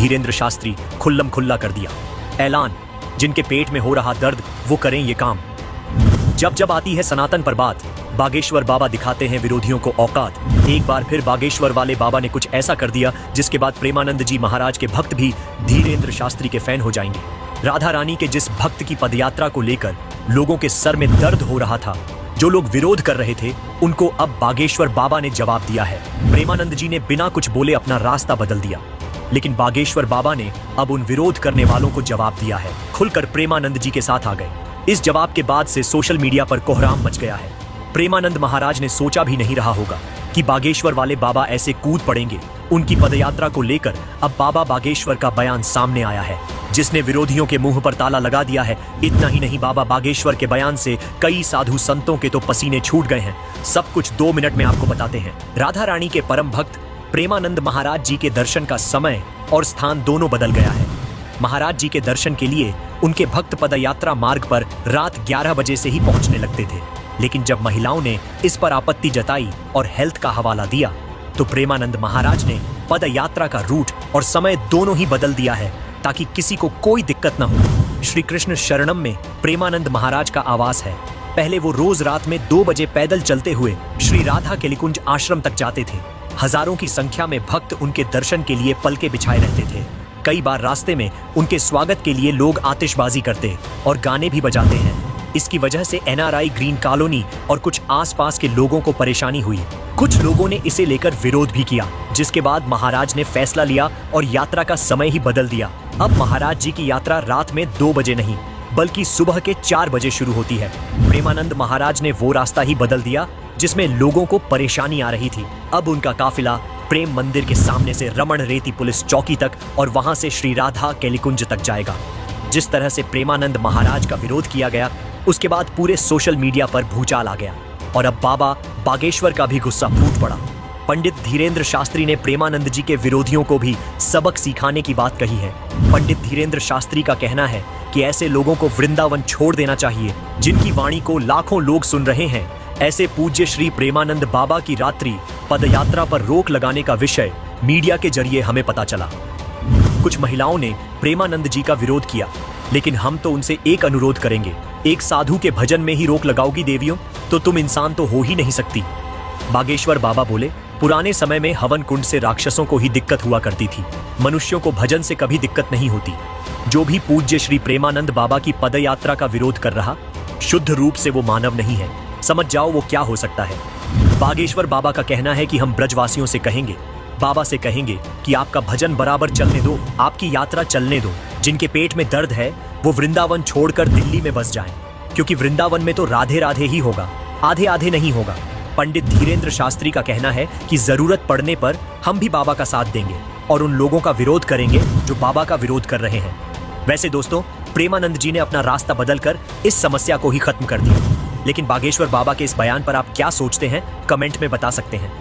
धीरेन्द्र शास्त्री खुल्लम खुल्ला कर दिया। ऐलान, जिनके पेट में हो रहा दर्द वो करें ये काम। जब जब आती है सनातन पर बात, बागेश्वर बाबा दिखाते हैं विरोधियों को औकात। एक बार फिर बागेश्वर वाले बाबा ने कुछ ऐसा कर दिया जिसके बाद प्रेमानंद जी महाराज के भक्त भी धीरेन्द्र शास्त्री के फैन हो जाएंगे। राधा रानी के जिस भक्त की पदयात्रा को लेकर लोगों के सर में दर्द हो रहा था, जो लोग विरोध कर रहे थे, उनको अब बागेश्वर बाबा ने जवाब दिया है। प्रेमानंद जी ने बिना कुछ बोले अपना रास्ता बदल दिया, लेकिन बागेश्वर बाबा ने अब उन विरोध करने वालों को जवाब दिया है। खुलकर प्रेमानंद जी के साथ आ गए। इस जवाब के बाद से सोशल मीडिया पर कोहराम मच गया है। प्रेमानंद महाराज ने सोचा भी नहीं रहा होगा कि बागेश्वर वाले बाबा ऐसे कूद पड़ेंगे। उनकी पदयात्रा को लेकर अब बाबा बागेश्वर का बयान सामने आया है, जिसने विरोधियों के मुंह पर ताला लगा दिया है। इतना ही नहीं, बाबा बागेश्वर के बयान से कई साधु संतों के तो पसीने छूट गए हैं। सब कुछ 2 मिनट में आपको बताते हैं। राधा रानी के परम भक्त प्रेमानंद महाराज जी के दर्शन का समय और स्थान दोनों बदल गया है। महाराज जी के दर्शन के लिए उनके भक्त पदयात्रा मार्ग पर रात 11 बजे से ही पहुंचने लगते थे, लेकिन जब महिलाओं ने इस पर आपत्ति जताई और हेल्थ का हवाला दिया, तो प्रेमानंद महाराज ने पदयात्रा का रूट और समय दोनों ही बदल दिया है, ताकि किसी को कोई दिक्कत न हो। श्री कृष्ण शरणम में प्रेमानंद महाराज का आवास है। पहले वो रोज रात में 2 बजे पैदल चलते हुए श्री राधा केलिकुंज आश्रम तक जाते थे। हजारों की संख्या में भक्त उनके दर्शन के लिए पलके बिछाए रहते थे। कई बार रास्ते में उनके स्वागत के लिए लोग आतिशबाजी करते और गाने भी बजाते हैं। इसकी वजह से NRI ग्रीन कॉलोनी और कुछ आसपास के लोगों को परेशानी हुई। कुछ लोगों ने इसे लेकर विरोध भी किया, जिसके बाद महाराज ने फैसला लिया और यात्रा का समय ही बदल दिया। अब महाराज जी की यात्रा रात में 2 बजे नहीं, बल्कि सुबह के 4 बजे शुरू होती है। प्रेमानंद महाराज ने वो रास्ता ही बदल दिया जिसमें लोगों को परेशानी आ रही थी। अब उनका काफिला प्रेम मंदिर के सामने से रमण रेती पुलिस चौकी तक और वहां से श्री राधा केलिकुंज तक जाएगा। जिस तरह से प्रेमानंद महाराज का विरोध किया गया, उसके बाद पूरे सोशल मीडिया पर भूचाल आ गया और अब बाबा बागेश्वर का भी गुस्सा फूट पड़ा। पंडित धीरेन्द्र शास्त्री ने प्रेमानंद जी के विरोधियों को भी सबक सिखाने की बात कही है। पंडित धीरेन्द्र शास्त्री का कहना है कि ऐसे लोगों को वृंदावन छोड़ देना चाहिए, जिनकी वाणी को लाखों लोग सुन रहे हैं। ऐसे पूज्य श्री प्रेमानंद बाबा की रात्रि पदयात्रा पर रोक लगाने का विषय मीडिया के जरिए हमें पता चला। कुछ महिलाओं ने प्रेमानंद जी का विरोध किया, लेकिन हम तो उनसे एक अनुरोध करेंगे, एक साधु के भजन में ही रोक लगाओगी देवियों, तो तुम इंसान तो हो ही नहीं सकती। बागेश्वर बाबा बोले, पुराने समय में हवन कुंड से राक्षसों को ही दिक्कत हुआ करती थी, मनुष्यों को भजन से कभी दिक्कत नहीं होती। जो भी पूज्य श्री प्रेमानंद बाबा की पदयात्रा का विरोध कर रहा, शुद्ध रूप से वो मानव नहीं है। समझ जाओ वो क्या हो सकता है। बागेश्वर बाबा का कहना है कि हम ब्रजवासियों से कहेंगे, बाबा से कहेंगे कि आपका भजन बराबर चलने दो, आपकी यात्रा चलने दो। जिनके पेट में दर्द है वो वृंदावन छोड़कर दिल्ली में बस जाएं, क्योंकि वृंदावन में तो राधे राधे ही होगा, आधे आधे नहीं होगा। पंडित धीरेन्द्र शास्त्री का कहना है कि जरूरत पड़ने पर हम भी बाबा का साथ देंगे और उन लोगों का विरोध करेंगे जो बाबा का विरोध कर रहे हैं। वैसे दोस्तों, प्रेमानंद जी ने अपना रास्ता बदलकर इस समस्या को ही खत्म कर दिया, लेकिन बागेश्वर बाबा के इस बयान पर आप क्या सोचते हैं, कमेंट में बता सकते हैं।